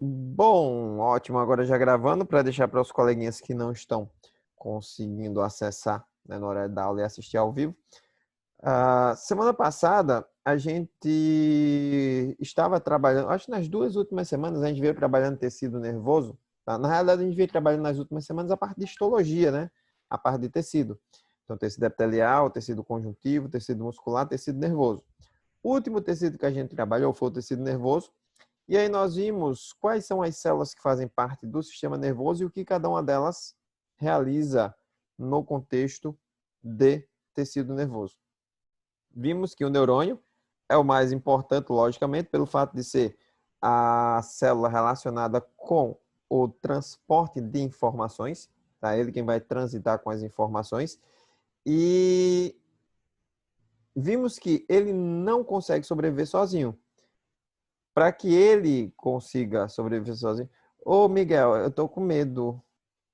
Bom, ótimo. Agora já gravando para deixar para os coleguinhas que não estão conseguindo acessar, né, na hora da aula e assistir ao vivo. Semana passada a gente estava trabalhando, acho que nas duas últimas semanas a gente veio trabalhando tecido nervoso. Tá? Na realidade a gente veio trabalhando nas últimas semanas a parte de histologia, né? A parte de tecido. Então tecido epitelial, tecido conjuntivo, tecido muscular, tecido nervoso. O último tecido que a gente trabalhou foi o tecido nervoso. E aí nós vimos quais são as células que fazem parte do sistema nervoso e o que cada uma delas realiza no contexto de tecido nervoso. Vimos que o neurônio é o mais importante, logicamente, pelo fato de ser a célula relacionada com o transporte de informações, tá? Ele quem vai transitar com as informações. E vimos que ele não consegue sobreviver sozinho. Para que ele consiga sobreviver sozinho. Ô, Miguel, eu tô com medo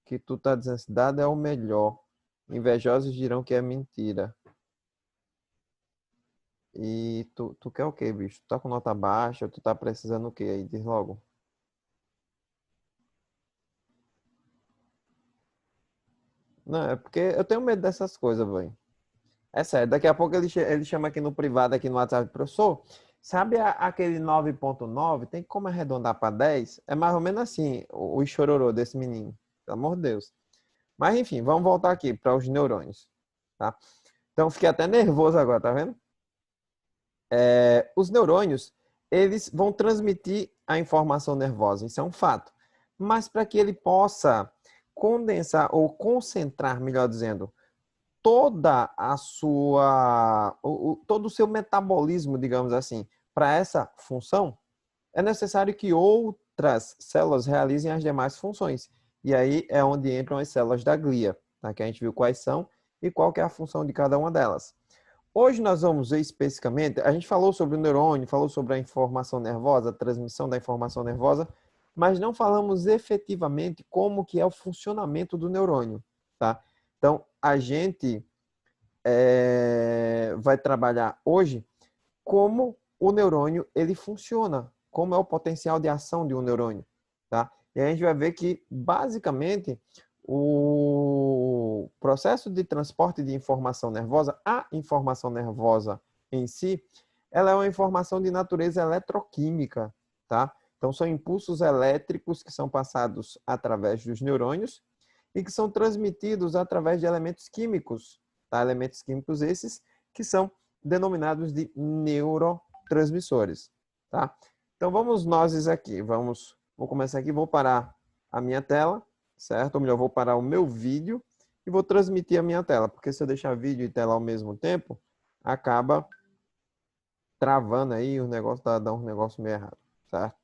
que tu tá dizendo que dado é o melhor. Invejosos dirão que é mentira. E tu quer o quê, bicho? Tu tá com nota baixa? Tu tá precisando o quê aí? Diz logo. Não, é porque eu tenho medo dessas coisas, velho. É sério, daqui a pouco ele chama aqui no privado, aqui no WhatsApp, professor. Sabe aquele 9,9? Tem como arredondar para 10? É mais ou menos assim, o chororô desse menino. Pelo amor de Deus. Mas enfim, vamos voltar aqui para os neurônios, tá? Então fiquei até nervoso agora, tá vendo? Os neurônios, eles vão transmitir a informação nervosa, isso é um fato. Mas para que ele possa condensar ou concentrar, melhor dizendo, toda a sua, todo o seu metabolismo, digamos assim, para essa função, é necessário que outras células realizem as demais funções. E aí é onde entram as células da glia, tá? Que a gente viu quais são e qual que é a função de cada uma delas. Hoje nós vamos ver especificamente, a gente falou sobre o neurônio, falou sobre a informação nervosa, a transmissão da informação nervosa, mas não falamos efetivamente como que é o funcionamento do neurônio, tá? Então, a gente vai trabalhar hoje como o neurônio ele funciona, como é o potencial de ação de um neurônio, tá? E a gente vai ver que basicamente o processo de transporte de informação nervosa, a informação nervosa em si, ela é uma informação de natureza eletroquímica, tá? Então são impulsos elétricos que são passados através dos neurônios e que são transmitidos através de elementos químicos, tá? Elementos químicos esses que são denominados de neurotransmissores, tá? Então vamos nós aqui, vou começar aqui, vou parar a minha tela, certo? Ou melhor, vou parar o meu vídeo e vou transmitir a minha tela, porque se eu deixar vídeo e tela ao mesmo tempo, acaba travando aí, o negócio dá um negócio meio errado, certo?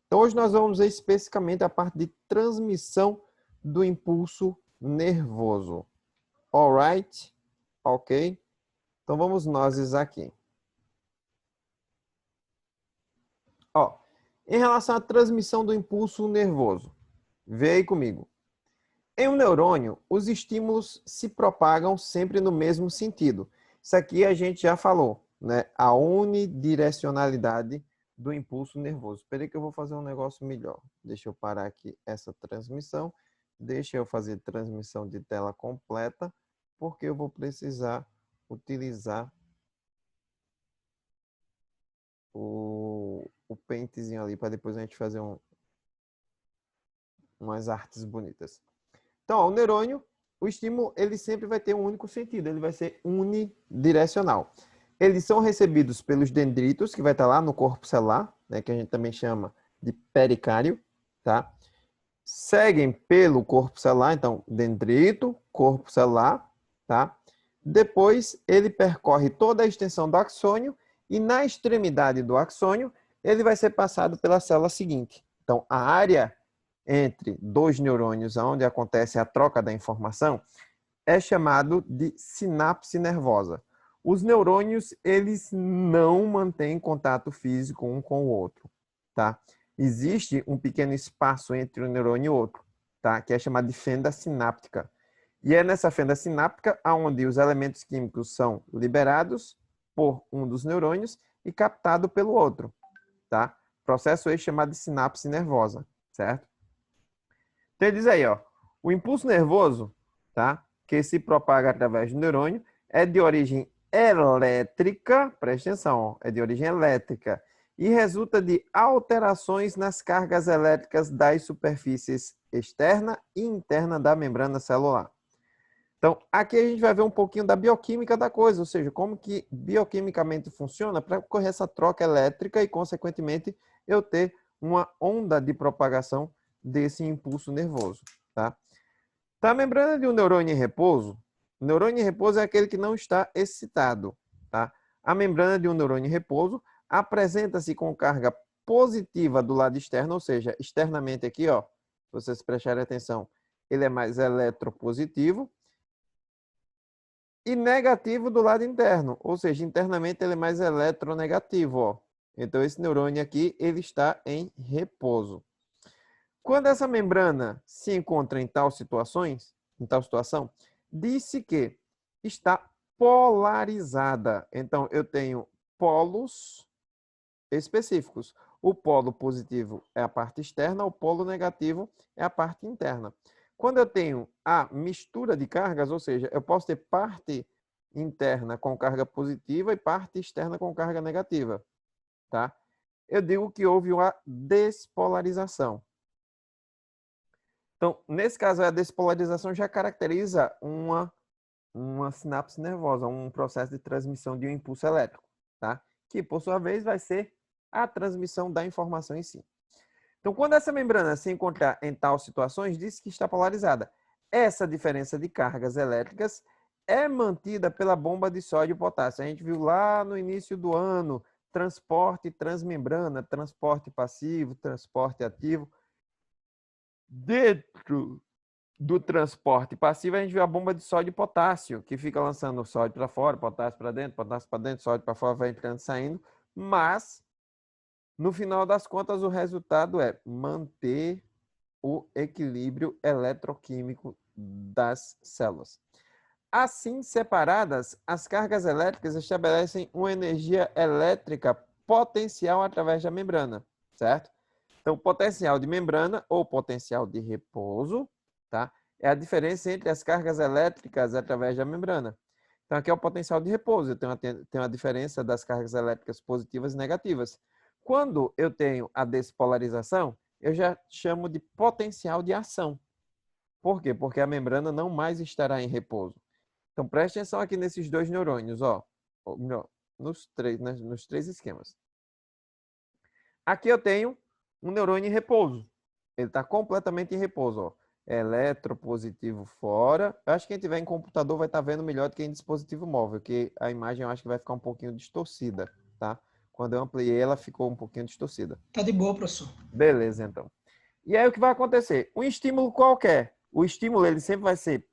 Então hoje nós vamos ver especificamente a parte de transmissão do impulso nervoso. Alright? Ok? Então vamos nós aqui. Ó, em relação à transmissão do impulso nervoso, vê aí comigo. Em um neurônio, os estímulos se propagam sempre no mesmo sentido. Isso aqui a gente já falou, né? A unidirecionalidade do impulso nervoso. Espera aí que eu vou fazer um negócio melhor. Deixa eu parar aqui essa transmissão. Deixa eu fazer transmissão de tela completa, porque eu vou precisar utilizar o Paintzinho ali para depois a gente fazer umas artes bonitas. Então, ó, o neurônio, o estímulo, ele sempre vai ter um único sentido, ele vai ser unidirecional. Eles são recebidos pelos dendritos, que vai estar lá no corpo celular, né, que a gente também chama de pericárdio, tá? Seguem pelo corpo celular, então, dendrito, corpo celular, tá? Depois, ele percorre toda a extensão do axônio e na extremidade do axônio, ele vai ser passado pela célula seguinte. Então, a área entre dois neurônios, onde acontece a troca da informação, é chamado de sinapse nervosa. Os neurônios, eles não mantêm contato físico um com o outro, tá? Existe um pequeno espaço entre um neurônio e outro, tá? Que é chamado de fenda sináptica. E é nessa fenda sináptica onde os elementos químicos são liberados por um dos neurônios e captado pelo outro, tá? Processo esse chamado de sinapse nervosa. certo? Então ele diz aí, ó, o impulso nervoso, tá? Que se propaga através do neurônio é de origem elétrica, presta atenção, ó, é de origem elétrica e resulta de alterações nas cargas elétricas das superfícies externa e interna da membrana celular. Então, aqui a gente vai ver um pouquinho da bioquímica da coisa, ou seja, como que bioquimicamente funciona para ocorrer essa troca elétrica e, consequentemente, eu ter uma onda de propagação desse impulso nervoso, tá? Tá, a membrana de um neurônio em repouso, o neurônio em repouso é aquele que não está excitado, tá? A membrana de um neurônio em repouso apresenta-se com carga positiva do lado externo, ou seja, externamente aqui, ó, se vocês prestarem atenção, ele é mais eletropositivo, e negativo do lado interno, ou seja, internamente ele é mais eletronegativo, ó. Então esse neurônio aqui, ele está em repouso. Quando essa membrana se encontra em tal situação, disse que está polarizada. Então eu tenho polos específicos. O polo positivo é a parte externa, o polo negativo é a parte interna. Quando eu tenho a mistura de cargas, ou seja, eu posso ter parte interna com carga positiva e parte externa com carga negativa, tá? Eu digo que houve uma despolarização. Então, nesse caso, a despolarização já caracteriza uma sinapse nervosa, um processo de transmissão de um impulso elétrico, tá? Que, por sua vez, vai ser a transmissão da informação em si. Então, quando essa membrana se encontrar em tal situações, diz que está polarizada. Essa diferença de cargas elétricas é mantida pela bomba de sódio e potássio. A gente viu lá no início do ano, transporte transmembrana, transporte passivo, transporte ativo. Dentro do transporte passivo, a gente viu a bomba de sódio e potássio, que fica lançando sódio para fora, potássio para dentro, sódio para fora, vai entrando e saindo. Mas, no final das contas, o resultado é manter o equilíbrio eletroquímico das células. Assim separadas, as cargas elétricas estabelecem uma energia elétrica potencial através da membrana, certo? Então, potencial de membrana ou potencial de repouso, tá? É a diferença entre as cargas elétricas através da membrana. Então, aqui é o potencial de repouso. Eu tenho a diferença das cargas elétricas positivas e negativas. Quando eu tenho a despolarização, eu já chamo de potencial de ação. Por quê? Porque a membrana não mais estará em repouso. Então, preste atenção aqui nesses dois neurônios, ó. Ou melhor, nos três esquemas. Aqui eu tenho um neurônio em repouso. Ele está completamente em repouso, ó. Eletropositivo fora. Eu acho que quem tiver em computador vai estar vendo melhor do que em dispositivo móvel, que a imagem eu acho que vai ficar um pouquinho distorcida, tá? Quando eu ampliei, ela ficou um pouquinho distorcida. Tá de boa, professor. Beleza, então. E aí o que vai acontecer? Um estímulo qualquer. O estímulo ele sempre vai ser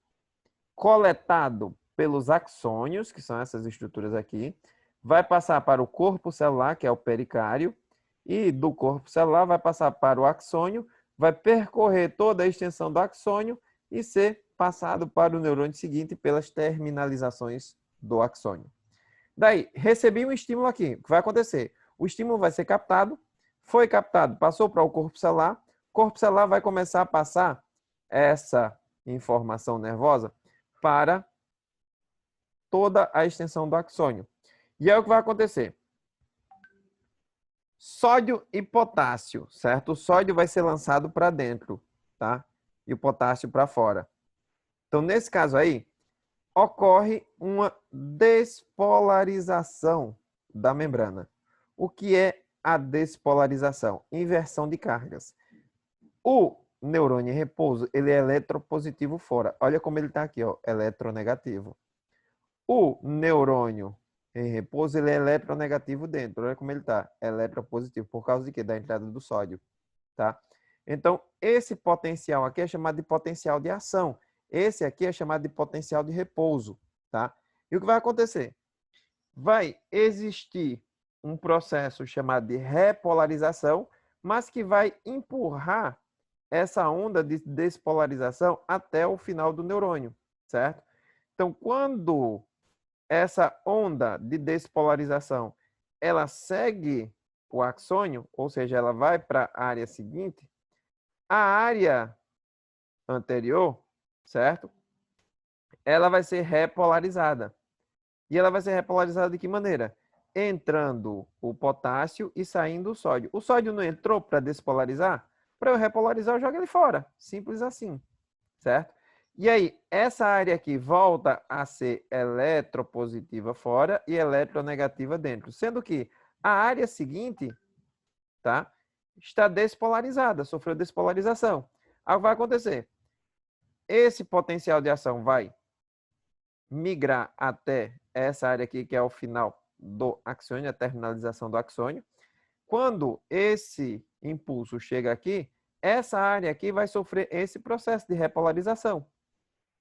coletado pelos axônios, que são essas estruturas aqui, vai passar para o corpo celular, que é o pericário, e do corpo celular vai passar para o axônio, vai percorrer toda a extensão do axônio e ser passado para o neurônio seguinte pelas terminalizações do axônio. Daí, recebi um estímulo aqui. O que vai acontecer? O estímulo vai ser captado, foi captado, passou para o corpo celular vai começar a passar essa informação nervosa para toda a extensão do axônio. E aí o que vai acontecer? Sódio e potássio, certo? O sódio vai ser lançado para dentro, tá? E o potássio para fora. Então, nesse caso aí, ocorre uma despolarização da membrana. O que é a despolarização? Inversão de cargas. O neurônio em repouso, ele é eletropositivo fora. Olha como ele está aqui, ó, eletronegativo. O neurônio em repouso, ele é eletronegativo dentro. Olha como ele está, eletropositivo. Por causa de quê? Da entrada do sódio, tá? Então, esse potencial aqui é chamado de potencial de ação. Esse aqui é chamado de potencial de repouso, tá? E o que vai acontecer? Vai existir um processo chamado de repolarização, mas que vai empurrar essa onda de despolarização até o final do neurônio, certo? Então, quando essa onda de despolarização, ela segue o axônio, ou seja, ela vai para a área seguinte, a área anterior, certo? Ela vai ser repolarizada. E ela vai ser repolarizada de que maneira? Entrando o potássio e saindo o sódio. O sódio não entrou para despolarizar? Para eu repolarizar, eu jogo ele fora. Simples assim, certo? E aí, essa área aqui volta a ser eletropositiva fora e eletronegativa dentro. Sendo que a área seguinte, tá, está despolarizada, sofreu despolarização. Aí o que vai acontecer? Esse potencial de ação vai migrar até essa área aqui, que é o final do axônio, a terminalização do axônio. Quando esse impulso chega aqui, essa área aqui vai sofrer esse processo de repolarização.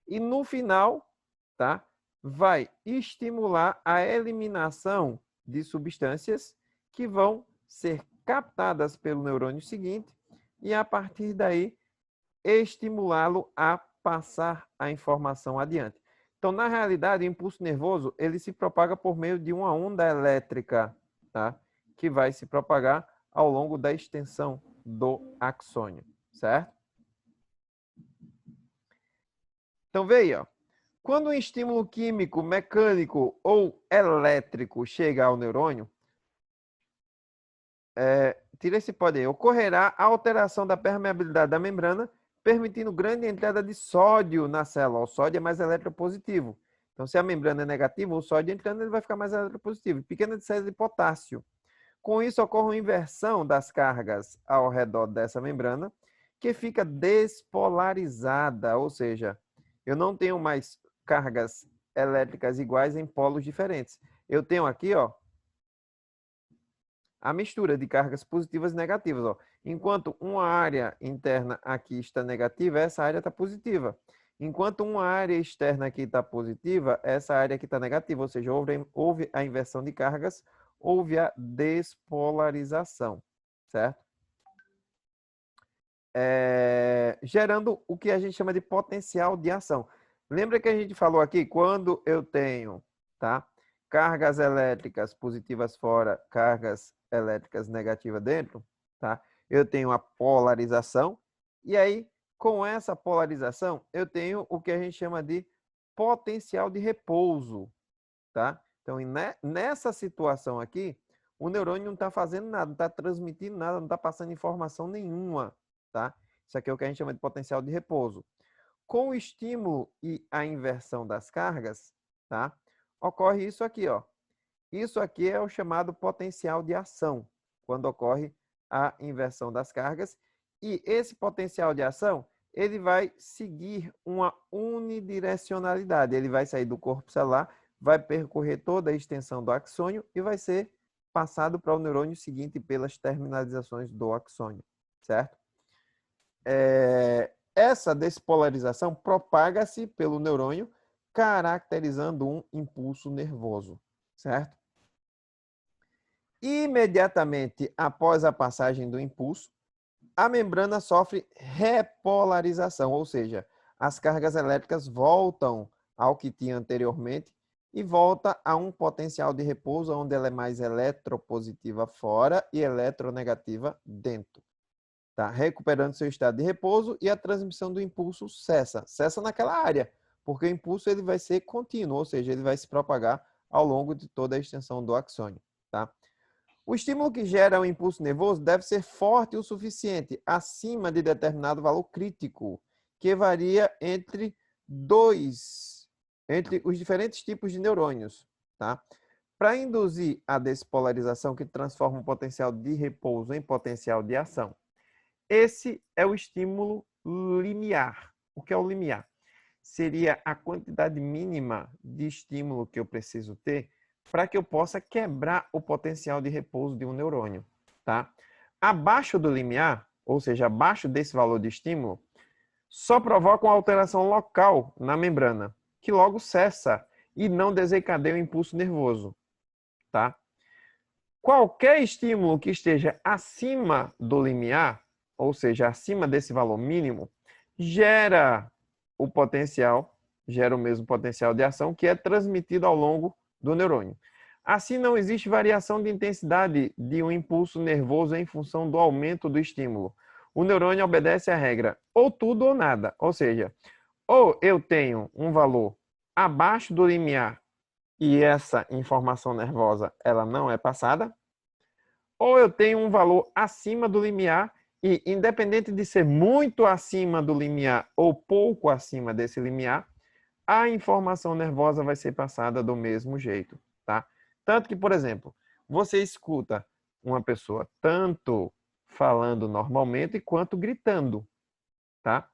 E no final, tá, vai estimular a eliminação de substâncias que vão ser captadas pelo neurônio seguinte e, a partir daí, estimulá-lo a passar a informação adiante. Então, na realidade, o impulso nervoso ele se propaga por meio de uma onda elétrica, tá? Que vai se propagar ao longo da extensão do axônio, certo? Então, veja, ó. Quando um estímulo químico, mecânico ou elétrico chega ao neurônio, tira esse pode aí, ocorrerá a alteração da permeabilidade da membrana, permitindo grande entrada de sódio na célula. O sódio é mais eletropositivo. Então, se a membrana é negativa, o sódio entrando, ele vai ficar mais eletropositivo. Pequena de série de potássio. Com isso, ocorre uma inversão das cargas ao redor dessa membrana, que fica despolarizada, ou seja, eu não tenho mais cargas elétricas iguais em polos diferentes. Eu tenho aqui, ó, a mistura de cargas positivas e negativas. Ó. Enquanto uma área interna aqui está negativa, essa área está positiva. Enquanto uma área externa aqui está positiva, essa área aqui está negativa. Ou seja, houve a inversão de cargas, houve a despolarização, certo? Gerando o que a gente chama de potencial de ação. Lembra que a gente falou aqui, quando eu tenho, tá, cargas elétricas positivas fora, cargas elétricas negativas dentro, tá? Eu tenho a polarização e aí, com essa polarização, eu tenho o que a gente chama de potencial de repouso, tá? Então, nessa situação aqui, o neurônio não está fazendo nada, não está transmitindo nada, não está passando informação nenhuma, tá? Isso aqui é o que a gente chama de potencial de repouso. Com o estímulo e a inversão das cargas, tá? Ocorre isso aqui, ó. Isso aqui é o chamado potencial de ação, quando ocorre a inversão das cargas. E esse potencial de ação, ele vai seguir uma unidirecionalidade. Ele vai sair do corpo celular, vai percorrer toda a extensão do axônio e vai ser passado para o neurônio seguinte pelas terminalizações do axônio, certo? Essa despolarização propaga-se pelo neurônio, caracterizando um impulso nervoso, certo? Imediatamente após a passagem do impulso, a membrana sofre repolarização, ou seja, as cargas elétricas voltam ao que tinha anteriormente e volta a um potencial de repouso onde ela é mais eletropositiva fora e eletronegativa dentro. Tá? Recuperando seu estado de repouso e a transmissão do impulso cessa. Cessa naquela área, porque o impulso ele vai ser contínuo, ou seja, ele vai se propagar ao longo de toda a extensão do axônio. Tá? O estímulo que gera o impulso nervoso deve ser forte o suficiente, acima de determinado valor crítico, que varia entre os diferentes tipos de neurônios. Tá? Para induzir a despolarização que transforma o potencial de repouso em potencial de ação. Esse é o estímulo limiar. O que é o limiar? Seria a quantidade mínima de estímulo que eu preciso ter para que eu possa quebrar o potencial de repouso de um neurônio. Tá? Abaixo do limiar, ou seja, abaixo desse valor de estímulo, só provoca uma alteração local na membrana, que logo cessa e não desencadeia o impulso nervoso. Tá? Qualquer estímulo que esteja acima do limiar, ou seja, acima desse valor mínimo, gera o mesmo potencial de ação que é transmitido ao longo do neurônio. Assim, não existe variação de intensidade de um impulso nervoso em função do aumento do estímulo. o neurônio obedece à regra ou tudo ou nada. Ou seja, ou eu tenho um valor abaixo do limiar e essa informação nervosa ela não é passada, ou eu tenho um valor acima do limiar e, independente de ser muito acima do limiar ou pouco acima desse limiar, a informação nervosa vai ser passada do mesmo jeito, tá? Tanto que, por exemplo, você escuta uma pessoa tanto falando normalmente quanto gritando, tá?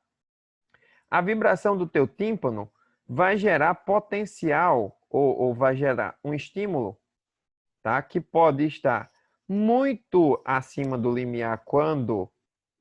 A vibração do teu tímpano vai gerar potencial ou vai gerar um estímulo, tá? Que pode estar muito acima do limiar quando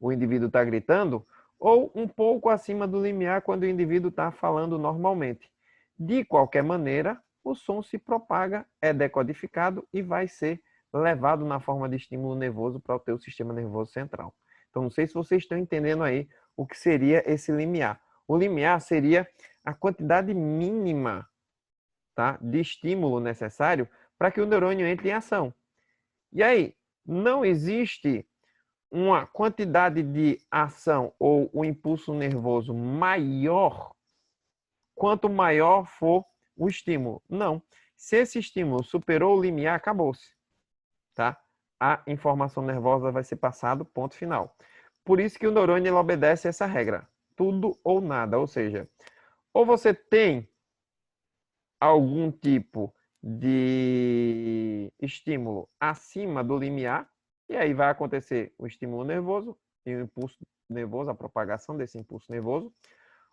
o indivíduo está gritando ou um pouco acima do limiar quando o indivíduo está falando normalmente. De qualquer maneira, o som se propaga, é decodificado e vai ser levado na forma de estímulo nervoso para o teu sistema nervoso central. Então, não sei se vocês estão entendendo aí o que seria esse limiar. O limiar seria a quantidade mínima, tá, de estímulo necessário para que o neurônio entre em ação. E aí, não existe uma quantidade de ação ou o impulso nervoso maior quanto maior for o estímulo. Não. Se esse estímulo superou o limiar, acabou-se, tá? A informação nervosa vai ser passada, ponto final. Por isso que o neurônio ele obedece a essa regra. Tudo ou nada. Ou seja, ou você tem algum tipo de estímulo acima do limiar, e aí vai acontecer o estímulo nervoso e o impulso nervoso, a propagação desse impulso nervoso,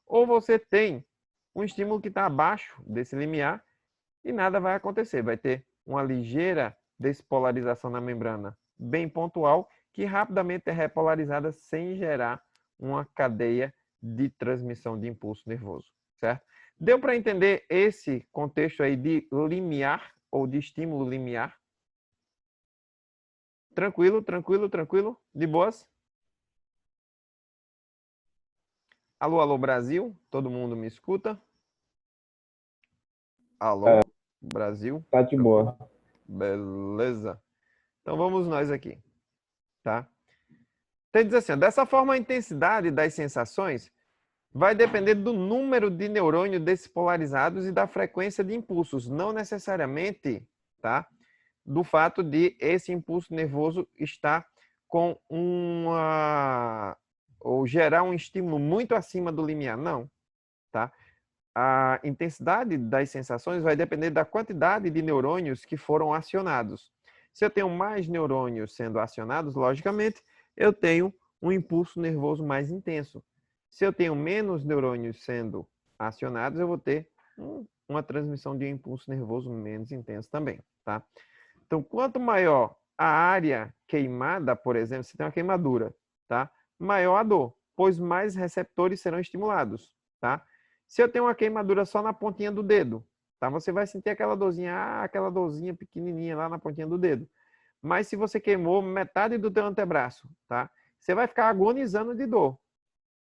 ou você tem um estímulo que está abaixo desse limiar e nada vai acontecer. Vai ter uma ligeira despolarização na membrana bem pontual que rapidamente é repolarizada sem gerar uma cadeia de transmissão de impulso nervoso, certo? Deu para entender esse contexto aí de limiar ou de estímulo limiar? Tranquilo, tranquilo, tranquilo? De boas? Alô, alô, Brasil? Todo mundo me escuta? Alô, Brasil? Tá de Tranquilo? boa. Beleza. Então vamos nós aqui, tá? Então diz assim, dessa forma a intensidade das sensações vai depender do número de neurônios despolarizados e da frequência de impulsos, não necessariamente, tá? Do fato de esse impulso nervoso estar com ou gerar um estímulo muito acima do limiar, não, tá? A intensidade das sensações vai depender da quantidade de neurônios que foram acionados. Se eu tenho mais neurônios sendo acionados, logicamente, eu tenho um impulso nervoso mais intenso. Se eu tenho menos neurônios sendo acionados, eu vou ter uma transmissão de um impulso nervoso menos intenso também, tá? Então, quanto maior a área queimada, por exemplo, se tem uma queimadura, tá? Maior a dor, pois mais receptores serão estimulados, tá? Se eu tenho uma queimadura só na pontinha do dedo, tá? Você vai sentir aquela dorzinha pequenininha lá na pontinha do dedo. Mas se você queimou metade do teu antebraço, tá? Você vai ficar agonizando de dor.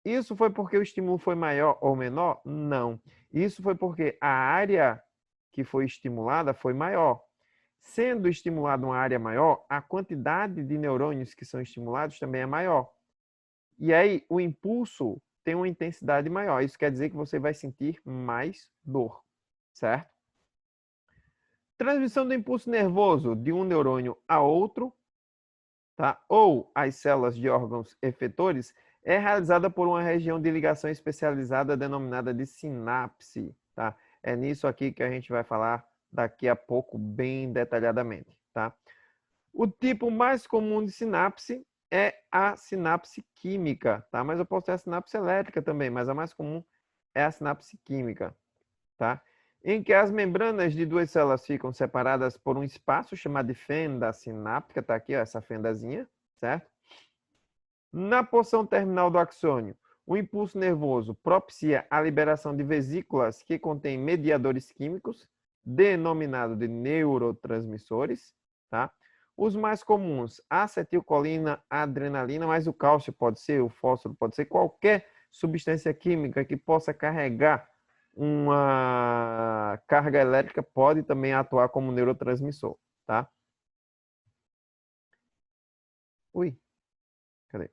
Isso foi porque o estímulo foi maior ou menor? Não. Isso foi porque a área que foi estimulada foi maior. Sendo estimulada uma área maior, a quantidade de neurônios que são estimulados também é maior. E aí, o impulso tem uma intensidade maior. Isso quer dizer que você vai sentir mais dor, certo? Transmissão do impulso nervoso de um neurônio a outro, tá? Ou as células de órgãos efetores, é realizada por uma região de ligação especializada denominada de sinapse, tá? É nisso aqui que a gente vai falar daqui a pouco bem detalhadamente, tá? O tipo mais comum de sinapse é a sinapse química, tá? Mas eu posso ter a sinapse elétrica também, mas a mais comum é a sinapse química, tá? Em que as membranas de duas células ficam separadas por um espaço chamado de fenda sináptica, tá aqui, ó, essa fendazinha, certo? Na porção terminal do axônio, o impulso nervoso propicia a liberação de vesículas que contêm mediadores químicos, denominados de neurotransmissores, tá? Os mais comuns, acetilcolina, adrenalina, mas o cálcio pode ser, o fósforo pode ser, qualquer substância química que possa carregar uma carga elétrica pode também atuar como neurotransmissor, tá? Ui, cadê?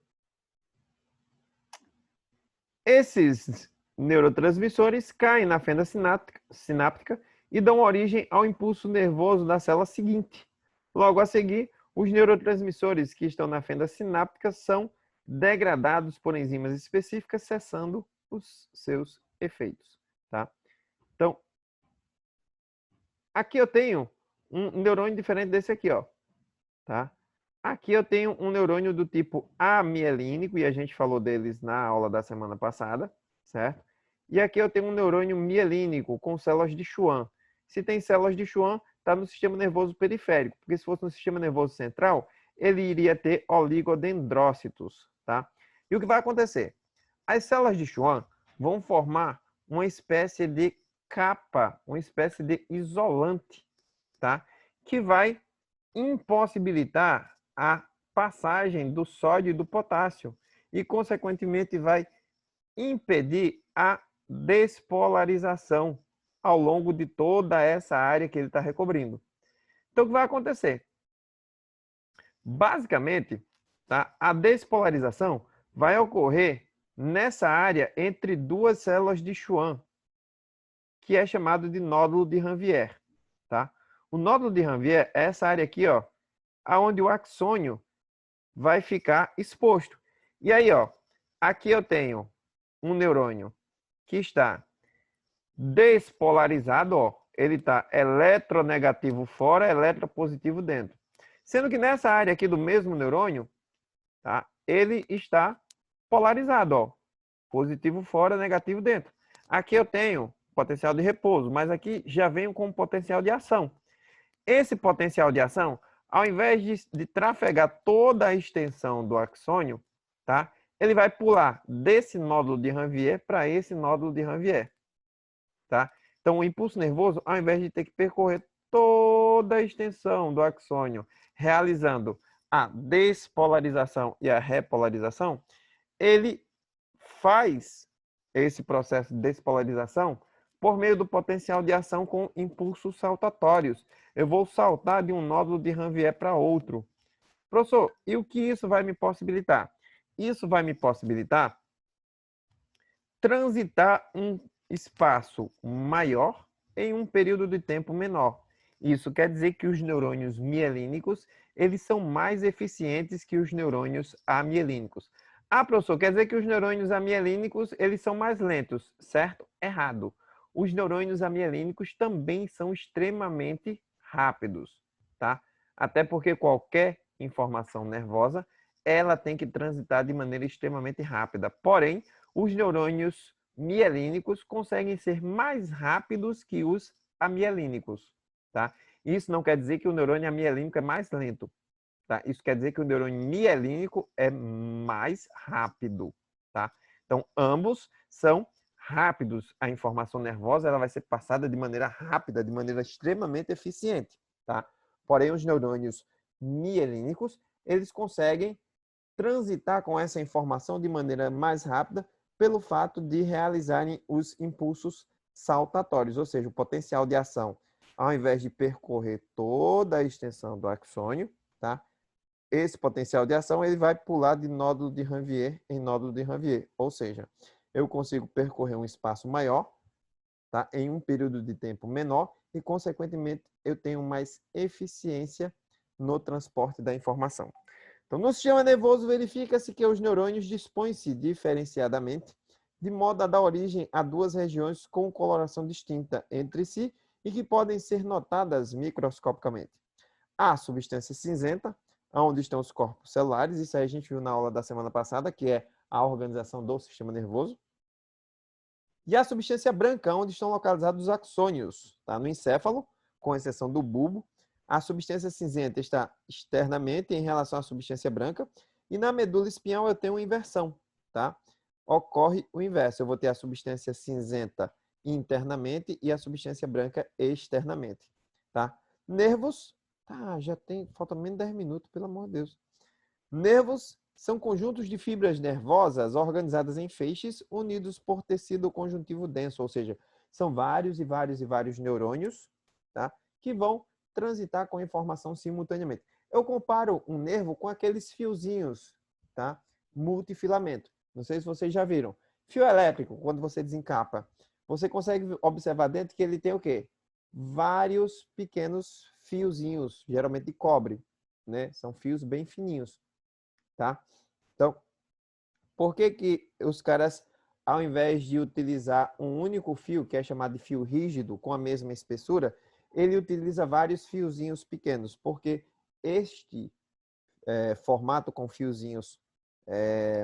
Esses neurotransmissores caem na fenda sináptica e dão origem ao impulso nervoso da célula seguinte. Logo a seguir, os neurotransmissores que estão na fenda sináptica são degradados por enzimas específicas, cessando os seus efeitos. Tá? Então, aqui eu tenho um neurônio diferente desse aqui, ó. Tá? Aqui eu tenho um neurônio do tipo amielínico, e a gente falou deles na aula da semana passada, certo? E aqui eu tenho um neurônio mielínico com células de Schwann. Se tem células de Schwann, está no sistema nervoso periférico, porque se fosse no sistema nervoso central, ele iria ter oligodendrócitos, tá? E o que vai acontecer? As células de Schwann vão formar uma espécie de capa, uma espécie de isolante, tá? Que vai impossibilitar a passagem do sódio e do potássio e, consequentemente, vai impedir a despolarização ao longo de toda essa área que ele está recobrindo. Então, o que vai acontecer? Basicamente, tá? A despolarização vai ocorrer nessa área entre duas células de Schwann, que é chamado de nódulo de Ranvier. Tá? O nódulo de Ranvier é essa área aqui, ó, onde o axônio vai ficar exposto. E aí, ó, aqui eu tenho um neurônio que está despolarizado, ó, ele está eletronegativo fora, eletropositivo dentro. Sendo que nessa área aqui do mesmo neurônio, tá, ele está polarizado, ó, positivo fora, negativo dentro. Aqui eu tenho potencial de repouso, mas aqui já venho com potencial de ação. Esse potencial de ação, ao invés de trafegar toda a extensão do axônio, tá, ele vai pular desse nódulo de Ranvier para esse nódulo de Ranvier. Tá? Então, o impulso nervoso, ao invés de ter que percorrer toda a extensão do axônio, realizando a despolarização e a repolarização, ele faz esse processo de despolarização por meio do potencial de ação com impulsos saltatórios. Eu vou saltar de um nódulo de Ranvier para outro. Professor, e o que isso vai me possibilitar? Isso vai me possibilitar transitar um espaço maior em um período de tempo menor. Isso quer dizer que os neurônios mielínicos, eles são mais eficientes que os neurônios amielínicos. Ah, professor, quer dizer que os neurônios amielínicos, eles são mais lentos, certo? Errado. Os neurônios amielínicos também são extremamente rápidos, tá? Até porque qualquer informação nervosa, ela tem que transitar de maneira extremamente rápida. Porém, os neurônios mielínicos conseguem ser mais rápidos que os amielínicos, tá? Isso não quer dizer que o neurônio amielínico é mais lento, tá? Isso quer dizer que o neurônio mielínico é mais rápido, tá? Então, ambos são rápidos. A informação nervosa ela vai ser passada de maneira rápida, de maneira extremamente eficiente, tá? Porém, os neurônios mielínicos, eles conseguem transitar com essa informação de maneira mais rápida pelo fato de realizarem os impulsos saltatórios, ou seja, o potencial de ação, ao invés de percorrer toda a extensão do axônio, tá? Esse potencial de ação ele vai pular de nódulo de Ranvier em nódulo de Ranvier, ou seja, eu consigo percorrer um espaço maior, tá? Em um período de tempo menor e, consequentemente, eu tenho mais eficiência no transporte da informação. Então, no sistema nervoso, verifica-se que os neurônios dispõem-se diferenciadamente, de modo a dar origem a duas regiões com coloração distinta entre si e que podem ser notadas microscopicamente. A substância cinzenta, onde estão os corpos celulares, isso aí a gente viu na aula da semana passada, que é a organização do sistema nervoso. E a substância branca, onde estão localizados os axônios, tá? No encéfalo, com exceção do bulbo. A substância cinzenta está externamente em relação à substância branca. E na medula espinhal eu tenho uma inversão, tá? Ocorre o inverso. Eu vou ter a substância cinzenta internamente e a substância branca externamente, tá? Nervos, tá, já tem, falta menos de 10 minutos, pelo amor de Deus. Nervos são conjuntos de fibras nervosas organizadas em feixes unidos por tecido conjuntivo denso, ou seja, são vários e vários e vários neurônios, tá? Que vão transitar com a informação simultaneamente. Eu comparo um nervo com aqueles fiozinhos, tá? Multifilamento. Não sei se vocês já viram. Fio elétrico, quando você desencapa, você consegue observar dentro que ele tem o quê? Vários pequenos fiozinhos, geralmente de cobre, né? São fios bem fininhos, tá? Então, por que que os caras, ao invés de utilizar um único fio, que é chamado de fio rígido, com a mesma espessura, ele utiliza vários fiozinhos pequenos, porque este formato com fiozinhos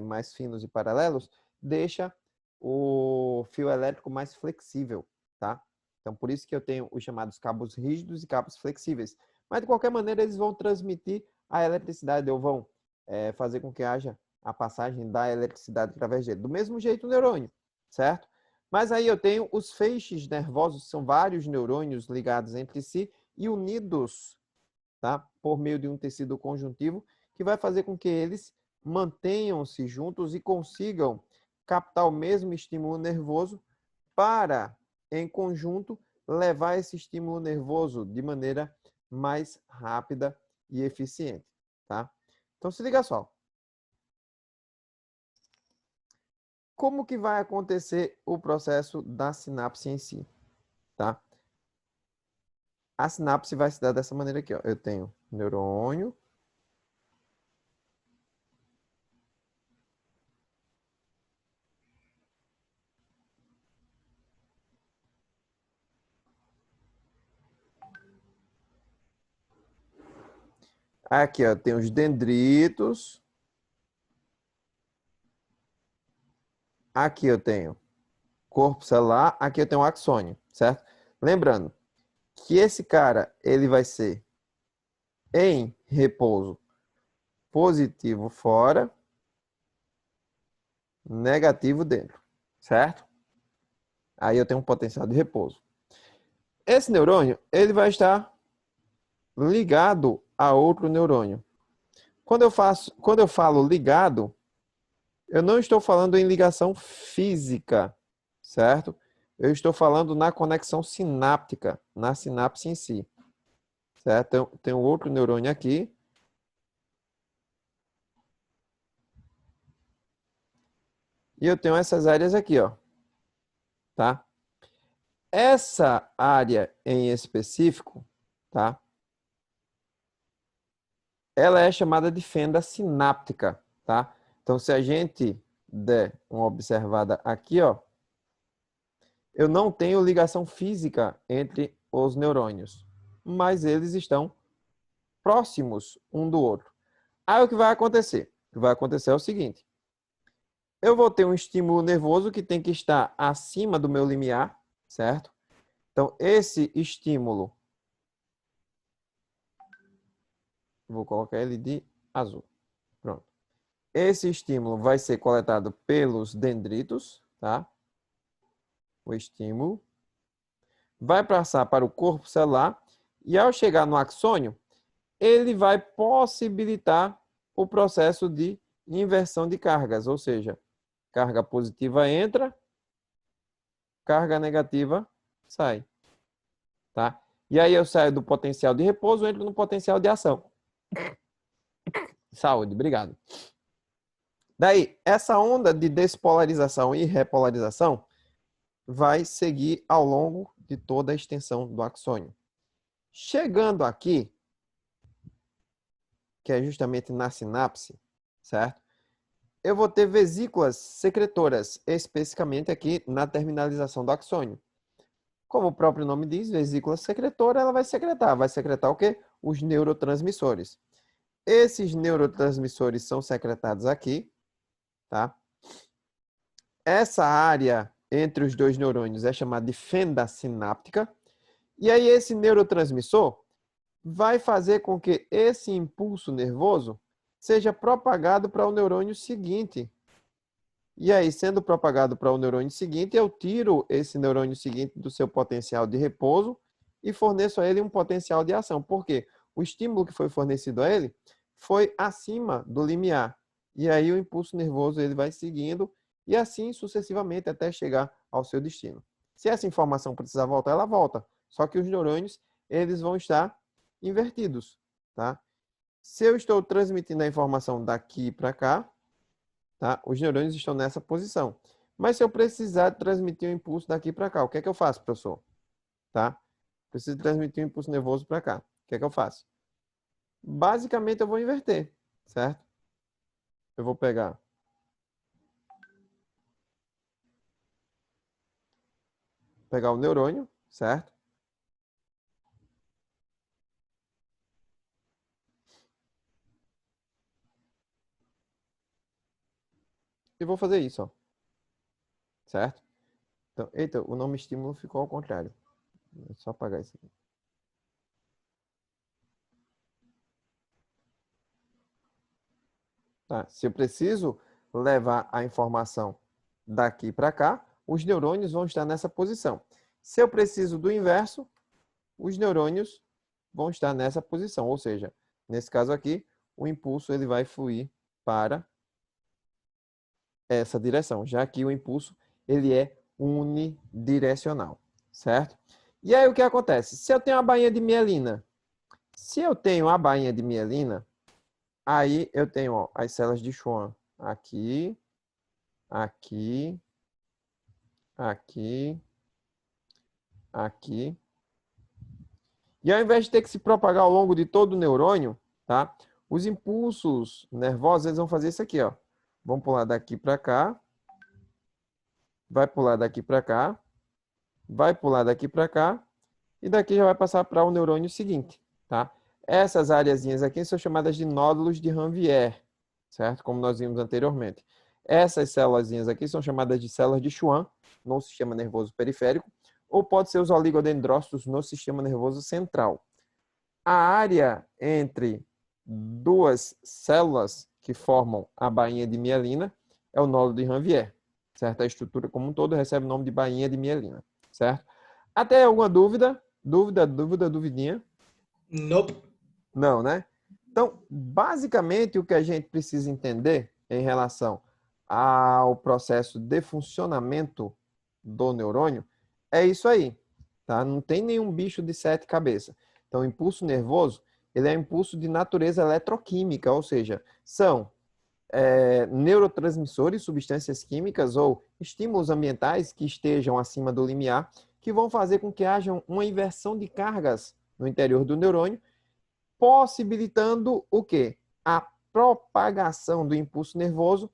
mais finos e paralelos deixa o fio elétrico mais flexível, tá? Então, por isso que eu tenho os chamados cabos rígidos e cabos flexíveis. Mas, de qualquer maneira, eles vão transmitir a eletricidade, ou vão fazer com que haja a passagem da eletricidade através dele. Do mesmo jeito o neurônio, certo? Mas aí eu tenho os feixes nervosos, são vários neurônios ligados entre si e unidos, tá? Por meio de um tecido conjuntivo, que vai fazer com que eles mantenham-se juntos e consigam captar o mesmo estímulo nervoso para, em conjunto, levar esse estímulo nervoso de maneira mais rápida e eficiente, tá? Então, se liga só. Como que vai acontecer o processo da sinapse em si, tá? A sinapse vai se dar dessa maneira aqui, ó. Eu tenho neurônio, aqui, ó, tem os dendritos. Aqui eu tenho corpo celular, aqui eu tenho o axônio, certo? Lembrando que esse cara, ele vai ser em repouso positivo fora, negativo dentro, certo? Aí eu tenho um potencial de repouso. Esse neurônio, ele vai estar ligado a outro neurônio. Quando eu falo ligado, eu não estou falando em ligação física, certo? Eu estou falando na conexão sináptica, na sinapse em si, certo? Então, tem um outro neurônio aqui. E eu tenho essas áreas aqui, ó, tá? Essa área em específico, tá? Ela é chamada de fenda sináptica, tá? Então, se a gente der uma observada aqui, ó, eu não tenho ligação física entre os neurônios, mas eles estão próximos um do outro. Aí o que vai acontecer? O que vai acontecer é o seguinte: eu vou ter um estímulo nervoso que tem que estar acima do meu limiar, certo? Então, esse estímulo, vou colocar ele de azul. Pronto. Esse estímulo vai ser coletado pelos dendritos, tá? O estímulo vai passar para o corpo celular e, ao chegar no axônio, ele vai possibilitar o processo de inversão de cargas, ou seja, carga positiva entra, carga negativa sai, tá? E aí eu saio do potencial de repouso, entro no potencial de ação. Saúde, obrigado. Daí, essa onda de despolarização e repolarização vai seguir ao longo de toda a extensão do axônio. Chegando aqui, que é justamente na sinapse, certo? Eu vou ter vesículas secretoras, especificamente aqui na terminalização do axônio. Como o próprio nome diz, vesícula secretora, ela vai secretar o quê? Os neurotransmissores. Esses neurotransmissores são secretados aqui, tá? Essa área entre os dois neurônios é chamada de fenda sináptica. E aí esse neurotransmissor vai fazer com que esse impulso nervoso seja propagado para o neurônio seguinte. E aí, sendo propagado para o neurônio seguinte, eu tiro esse neurônio seguinte do seu potencial de repouso e forneço a ele um potencial de ação. Por quê? O estímulo que foi fornecido a ele foi acima do limiar. E aí o impulso nervoso ele vai seguindo e assim sucessivamente até chegar ao seu destino. Se essa informação precisar voltar, ela volta. Só que os neurônios eles vão estar invertidos, tá? Se eu estou transmitindo a informação daqui para cá, tá? Os neurônios estão nessa posição. Mas se eu precisar transmitir um impulso daqui para cá, o que é que eu faço, professor? Tá? Preciso transmitir um impulso nervoso para cá. O que é que eu faço? Basicamente, eu vou inverter, certo? Eu vou pegar o neurônio, certo? E vou fazer isso, ó. Certo? Então, eita, o nome estímulo ficou ao contrário. É só apagar isso aqui. Tá? Se eu preciso levar a informação daqui para cá, os neurônios vão estar nessa posição. Se eu preciso do inverso, os neurônios vão estar nessa posição. Ou seja, nesse caso aqui, o impulso ele vai fluir para essa direção, já que o impulso ele é unidirecional, certo? E aí o que acontece? Se eu tenho a bainha de mielina, aí eu tenho ó, as células de Schwann aqui, aqui, aqui, aqui. E ao invés de ter que se propagar ao longo de todo o neurônio, tá? Os impulsos nervosos eles vão fazer isso aqui, ó. Vão pular daqui para cá, vai pular daqui para cá, vai pular daqui para cá, e daqui já vai passar para o neurônio seguinte, tá? Essas areazinhas aqui são chamadas de nódulos de Ranvier, certo? Como nós vimos anteriormente. Essas células aqui são chamadas de células de Schwann no sistema nervoso periférico, ou pode ser os oligodendrócitos no sistema nervoso central. A área entre duas células que formam a bainha de mielina é o nódulo de Ranvier, certo? A estrutura como um todo recebe o nome de bainha de mielina, certo? Até alguma dúvida? Duvidinha? Nope. Não, né? Então, basicamente, o que a gente precisa entender em relação ao processo de funcionamento do neurônio é isso aí, tá? Não tem nenhum bicho de sete cabeças. Então, o impulso nervoso, ele é um impulso de natureza eletroquímica, ou seja, são neurotransmissores, substâncias químicas ou estímulos ambientais que estejam acima do limiar, que vão fazer com que haja uma inversão de cargas no interior do neurônio, possibilitando o quê? A propagação do impulso nervoso,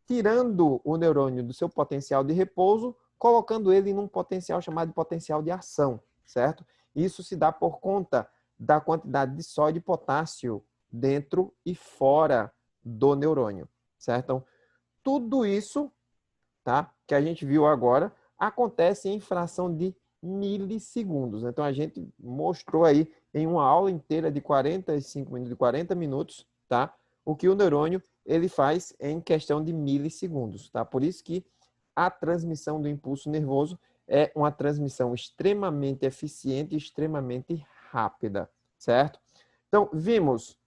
tirando o neurônio do seu potencial de repouso, colocando ele num potencial chamado de potencial de ação, certo? Isso se dá por conta da quantidade de sódio e potássio dentro e fora do neurônio, certo? Então, tudo isso, tá, que a gente viu agora, acontece em fração de milissegundos. Então, a gente mostrou aí em uma aula inteira de 45 minutos, de 40 minutos, tá? O que o neurônio ele faz em questão de milissegundos, tá? Por isso que a transmissão do impulso nervoso é uma transmissão extremamente eficiente e extremamente rápida, certo? Então, vimos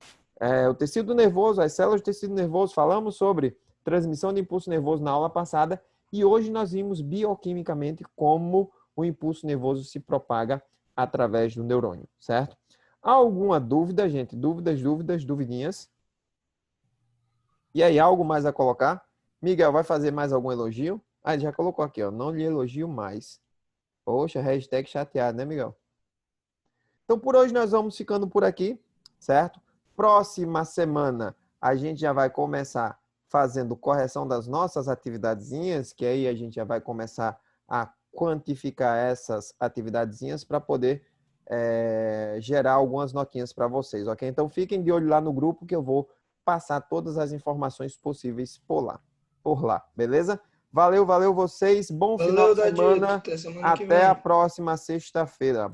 o tecido nervoso, as células do tecido nervoso, falamos sobre transmissão de impulso nervoso na aula passada e hoje nós vimos bioquimicamente como o impulso nervoso se propaga através do neurônio, certo? Há alguma dúvida, gente? Duvidinhas? E aí, algo mais a colocar? Miguel, vai fazer mais algum elogio? Ah, ele já colocou aqui, ó. Não lhe elogio mais. Poxa, hashtag chateado, né, Miguel? Então, por hoje nós vamos ficando por aqui, certo? Próxima semana a gente já vai começar fazendo correção das nossas atividadezinhas, que aí a gente já vai começar a quantificar essas atividadezinhas para poder gerar algumas notinhas para vocês, ok? Então, fiquem de olho lá no grupo que eu vou passar todas as informações possíveis por lá, beleza? Valeu vocês, bom final Valeu, de Dadito. semana, Até semana que até a vem. próxima sexta-feira.